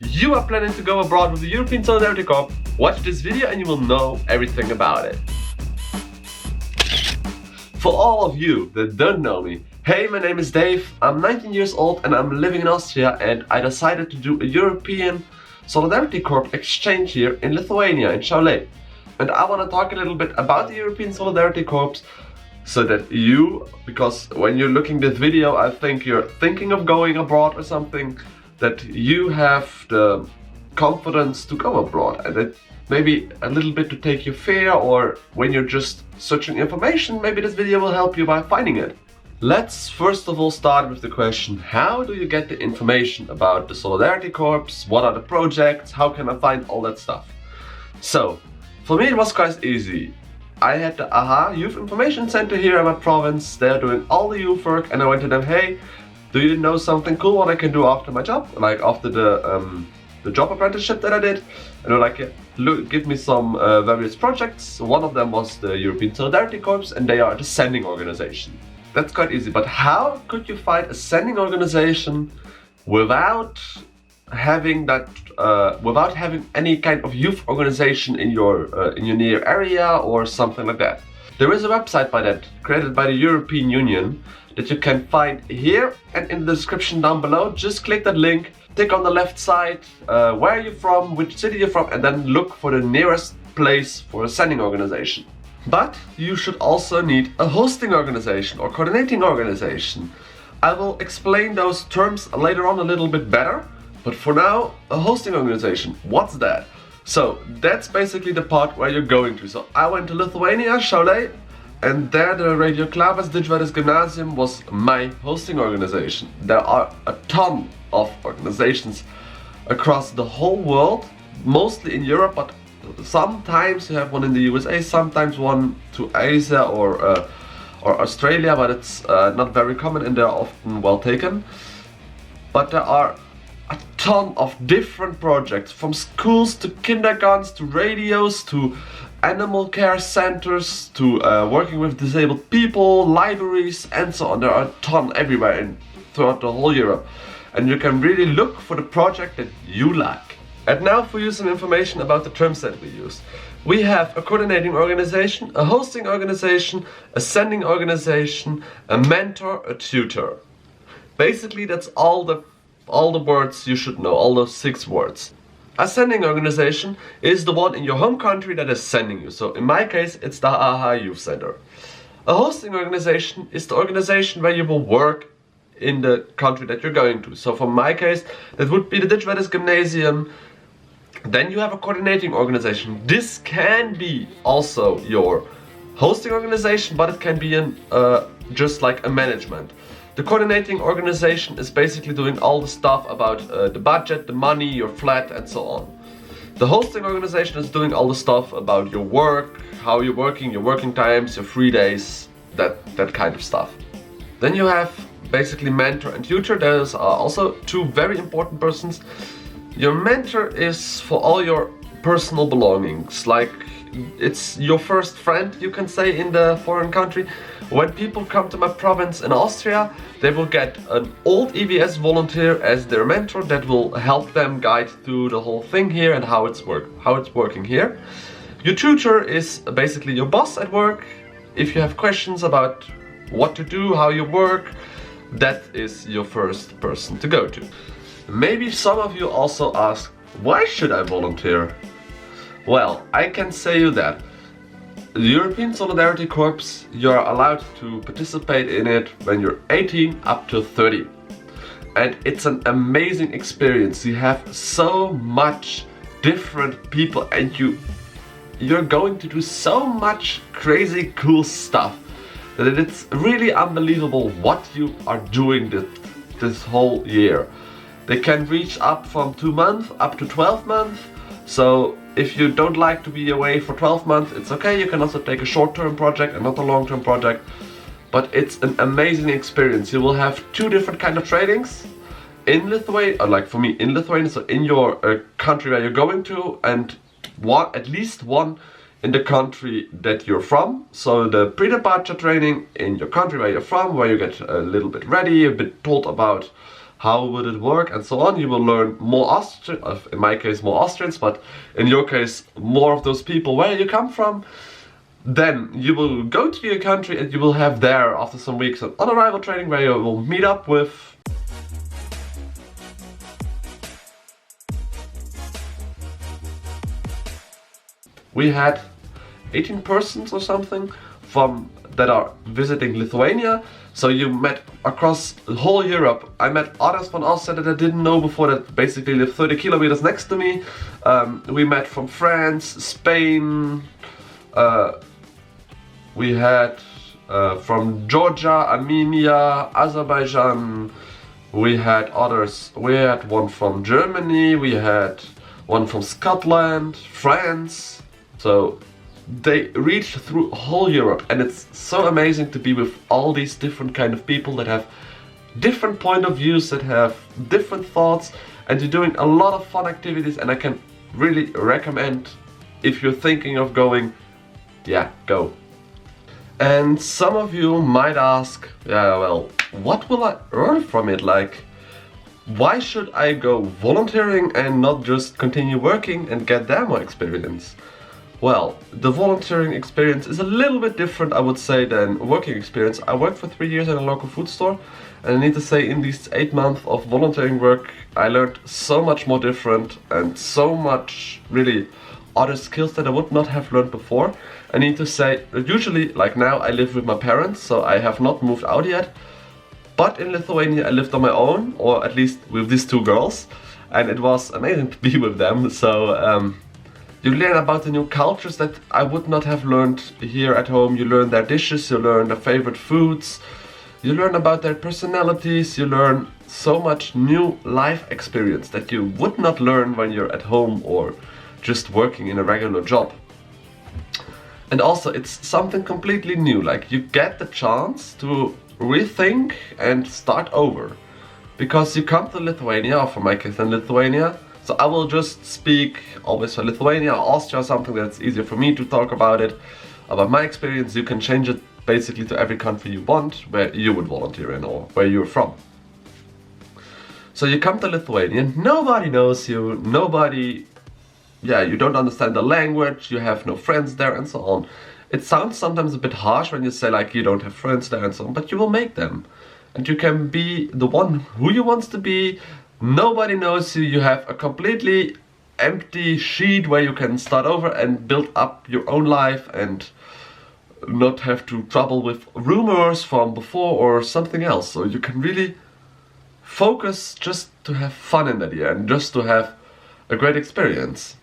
You are planning to go abroad with the European Solidarity Corps? Watch this video and you will know everything about it. For all of you that don't know me, hey, my name is Dave, I'm 19 years old and I'm living in Austria, and I decided to do a European Solidarity Corps exchange here in Lithuania, in Šiauliai. And I want to talk a little bit about the European Solidarity Corps, so that you, because when you're looking this video, I think you're thinking of going abroad or something, that you have the confidence to go abroad, and that maybe a little bit to take your fear, or when you're just searching information, maybe this video will help you by finding it. Let's first of all start with the question, how do you get the information about the Solidarity Corps? What are the projects? How can I find all that stuff? So, for me it was quite easy. I had the Youth Information Center here in my province. They're doing all the youth work, and I went to them, hey, do you know something cool what I can do after my job? Like after the job apprenticeship that I did. And they're like, yeah, look, give me some various projects. One of them was the European Solidarity Corps, and they are the sending organization. That's quite easy, but how could you find a sending organization without having that, without having any kind of youth organization in your near area or something like that? There is a website by that, created by the European Union, that you can find here and in the description down below. Just click that link, tick on the left side, where you're from, which city you're from, and then look for the nearest place for a sending organization. But you should also need a hosting organization or coordinating organization. I will explain those terms later on a little bit better, but for now, a hosting organization, what's that? So that's basically the part where you're going to. So I went to Lithuania, Šiauliai, and there the Radio Klavas Didžvaris Gymnasium was my hosting organization. There are a ton of organizations across the whole world, mostly in Europe, but sometimes you have one in the USA, sometimes one to Asia or Australia, but it's not very common and they're often well taken. But there are a ton of different projects, from schools to kindergartens to radios to animal care centers to working with disabled people, libraries and so on. There are a ton everywhere throughout the whole Europe, and you can really look for the project that you like. And now for you some information about the terms that we use. We have a coordinating organization, a hosting organization, a sending organization, a mentor, a tutor. Basically that's all the words you should know, all those 6 words. A sending organization is the one in your home country that is sending you. So in my case, it's the Youth Center. A hosting organization is the organization where you will work in the country that you're going to. So for my case, that would be the Didžvaris Gymnasium. Then you have a coordinating organization. This can be also your hosting organization, but it can be just like a management. The coordinating organization is basically doing all the stuff about the budget, the money, your flat and so on. The hosting organization is doing all the stuff about your work, how you're working, your working times, your free days, that kind of stuff. Then you have basically mentor and tutor. Those are also 2 very important persons. Your mentor is for all your personal belongings, like it's your first friend, you can say, in the foreign country. When people come to my province in Austria, they will get an old EVS volunteer as their mentor that will help them guide through the whole thing here and how it's working here. Your tutor is basically your boss at work. If you have questions about what to do, how you work, that is your first person to go to. Maybe some of you also ask, why should I volunteer? Well, I can say you that the European Solidarity Corps, you're allowed to participate in it when you're 18 up to 30. And it's an amazing experience. You have so much different people and you're going to do so much crazy cool stuff that it's really unbelievable what you are doing this whole year. They can reach up from 2 months up to 12 months. So if you don't like to be away for 12 months, it's okay. You can also take a short-term project and not a long-term project. But it's an amazing experience. You will have 2 different kind of trainings in Lithuania, or like for me in Lithuania, so in your country where you're going to, and at least one in the country that you're from. So the pre-departure training in your country where you're from, where you get a little bit ready, a bit told about how would it work, and so on. You will learn more Austrian, in my case more Austrians, but in your case more of those people where you come from. Then you will go to your country and you will have there, after some weeks, an on-arrival training where you will meet up with we had 18 persons or something from that are visiting Lithuania. So you met across the whole Europe. I met others from Austria that I didn't know before that basically live 30 kilometers next to me. We met from France, Spain, we had from Georgia, Armenia, Azerbaijan. We had others. We had one from Germany. We had one from Scotland, France. So they reached through whole Europe, and it's so amazing to be with all these different kind of people that have different point of views, that have different thoughts, and you're doing a lot of fun activities. And I can really recommend, if you're thinking of going, yeah, go. And some of you might ask, yeah, well, what will I earn from it? Like, why should I go volunteering and not just continue working and get there more experience? Well, the volunteering experience is a little bit different, I would say, than working experience. I worked for 3 years at a local food store, and I need to say, in these 8 months of volunteering work, I learned so much more different and so much really other skills that I would not have learned before. I need to say, usually, like now, I live with my parents, so I have not moved out yet. But in Lithuania, I lived on my own, or at least with these 2 girls, and it was amazing to be with them. So you learn about the new cultures that I would not have learned here at home. You learn their dishes, you learn their favorite foods, you learn about their personalities, you learn so much new life experience that you would not learn when you're at home or just working in a regular job. And also, it's something completely new. Like, you get the chance to rethink and start over, because you come to Lithuania, or for my case in Lithuania. So I will just speak always for Lithuania, Austria, something that's easier for me to talk about it. About my experience, you can change it basically to every country you want, where you would volunteer in or where you're from. So you come to Lithuania, nobody knows you, you don't understand the language, you have no friends there, and so on. It sounds sometimes a bit harsh when you say like you don't have friends there and so on, but you will make them. And you can be the one who you want to be. Nobody knows you, you have a completely empty sheet where you can start over and build up your own life and not have to trouble with rumors from before or something else. So you can really focus just to have fun in that year and just to have a great experience.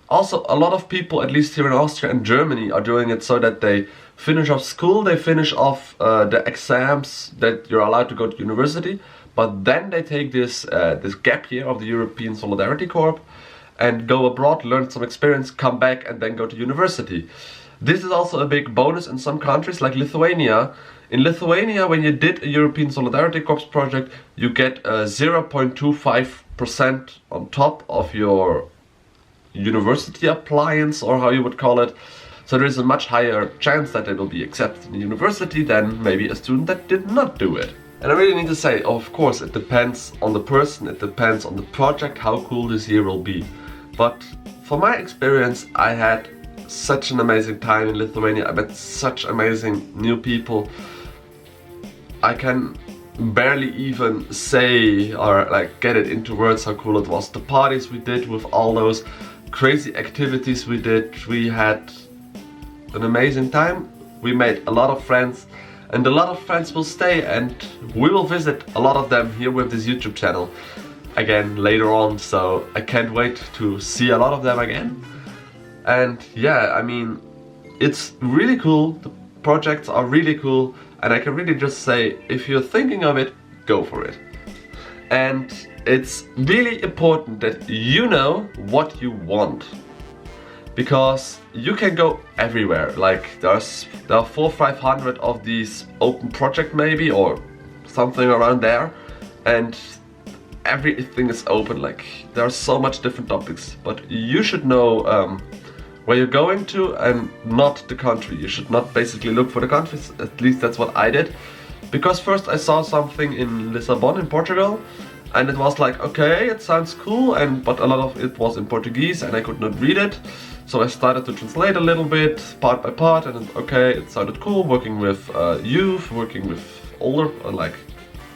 Also, a lot of people, at least here in Austria and Germany, are doing it so that they finish off school, they finish off the exams that you're allowed to go to university, but then they take this gap year of the European Solidarity Corps and go abroad, learn some experience, come back and then go to university. This is also a big bonus in some countries like Lithuania. In Lithuania, when you did a European Solidarity Corps project, you get 0.25% on top of your university appliance, or how you would call it. So there is a much higher chance that they will be accepted in the university than maybe a student that did not do it. And I really need to say, of course, it depends on the person, it depends on the project, how cool this year will be. But for my experience, I had such an amazing time in Lithuania. I met such amazing new people. I can barely even say or like get it into words how cool it was. The parties we did with all those crazy activities we did, we had an amazing time. We made a lot of friends, and a lot of friends will stay, and we will visit a lot of them here with this YouTube channel again later on. So I can't wait to see a lot of them again. And yeah, I mean, it's really cool. The projects are really cool, and I can really just say, if you're thinking of it, go for it. And it's really important that you know what you want, because you can go everywhere. Like there are 400 or 500 of these open projects maybe, or something around there, and everything is open. Like there are so much different topics, but you should know where you're going to and not the country. You should not basically look for the countries, at least that's what I did. Because first I saw something in Lisbon in Portugal, and it was like, okay, it sounds cool, but a lot of it was in Portuguese and I could not read it. So I started to translate a little bit, part by part, and okay, it sounded cool, working with youth, working with older, like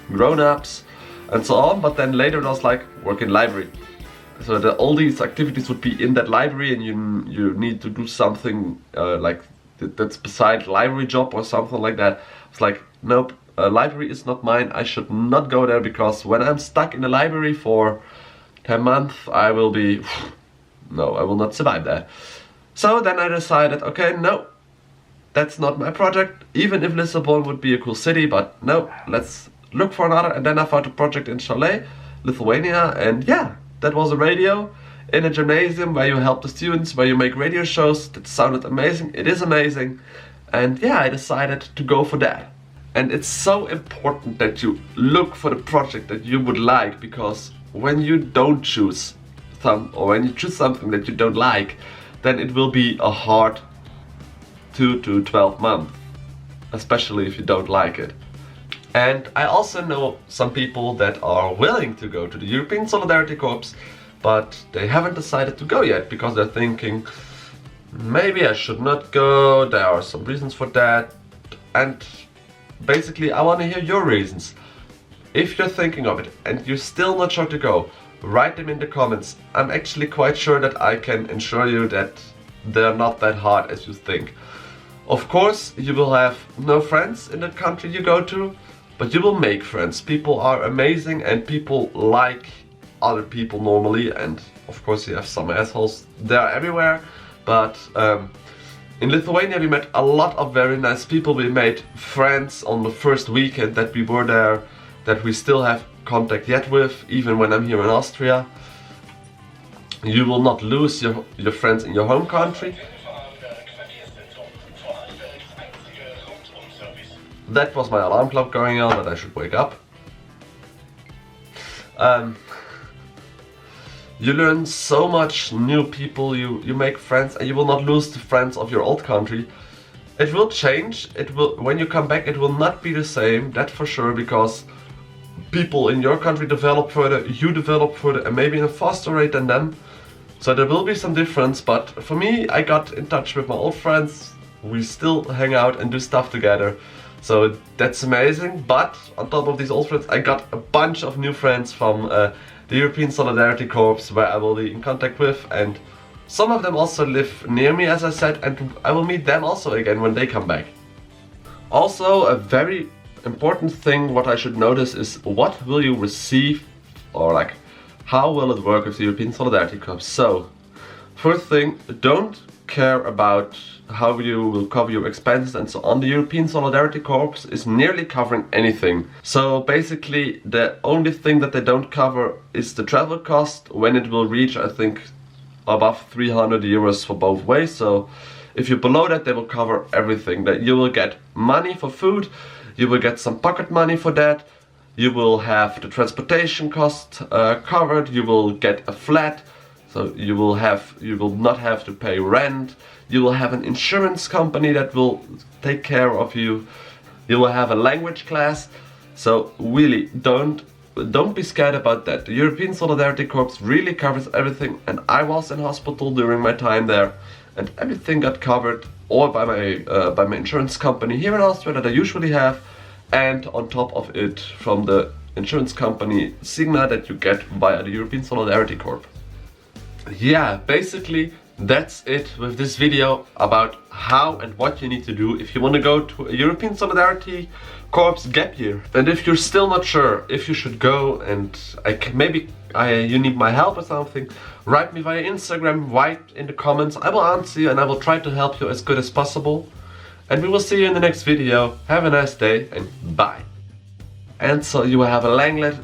grown-ups, and so on. But then later it was like, work in library. So that all these activities would be in that library, and you need to do something like that's beside library job or something like that. It's like, nope, library is not mine. I should not go there, because when I'm stuck in a library for 10 months, I will be, no, I will not survive there. So then I decided, okay, no, that's not my project, even if Lisbon would be a cool city, but no, let's look for another. And then I found a project in Chalet, Lithuania, and yeah, that was a radio in a gymnasium where you help the students, where you make radio shows. That sounded amazing, it is amazing, and yeah, I decided to go for that. And it's so important that you look for the project that you would like, because when you don't choose or when you choose something that you don't like, then it will be a hard 2 to 12 months, especially if you don't like it. And I also know some people that are willing to go to the European Solidarity Corps, but they haven't decided to go yet, because they're thinking, maybe I should not go, there are some reasons for that. And basically I want to hear your reasons. If you're thinking of it and you're still not sure to go, write them in the comments. I'm actually quite sure that I can assure you that they're not that hard as you think. Of course, you will have no friends in the country you go to, but you will make friends. People are amazing and people like other people normally, and of course you have some assholes, they're everywhere, but in Lithuania we met a lot of very nice people. We made friends on the first weekend that we were there, that we still have contact yet with, even when I'm here in Austria. You will not lose your friends in your home country. That was my alarm clock going on, that I should wake up. You learn so much new people, you make friends, and you will not lose the friends of your old country. It will change, when you come back it will not be the same, that for sure, because people in your country develop further, you develop further, and maybe in a faster rate than them. So there will be some difference, but for me, I got in touch with my old friends, we still hang out and do stuff together. So that's amazing, but on top of these old friends, I got a bunch of new friends from the European Solidarity Corps, where I will be in contact with, and some of them also live near me, as I said, and I will meet them also again when they come back. Also, a very important thing what I should notice is, what will you receive, or like, how will it work with the European Solidarity Corps? So, first thing, don't care about how you will cover your expenses and so on. The European Solidarity Corps is nearly covering anything. So basically the only thing that they don't cover is the travel cost, when it will reach, I think, above 300 euros for both ways. So if you're below that, they will cover everything. That you will get money for food, you will get some pocket money for that, you will have the transportation cost covered, you will get a flat, so you will not have to pay rent. You will have an insurance company that will take care of you. You will have a language class. So really, don't be scared about that. The European Solidarity Corps really covers everything, and I was in hospital during my time there, and everything got covered, or by my insurance company here in Austria that I usually have, and on top of it from the insurance company Signa that you get via the European Solidarity Corps. Yeah, basically that's it with this video about how and what you need to do if you want to go to a European Solidarity Corps gap year. And if you're still not sure if you should go, and you need my help or something, write me via Instagram, write in the comments. I will answer you and I will try to help you as good as possible. And we will see you in the next video. Have a nice day and bye. And so you will have a langlet.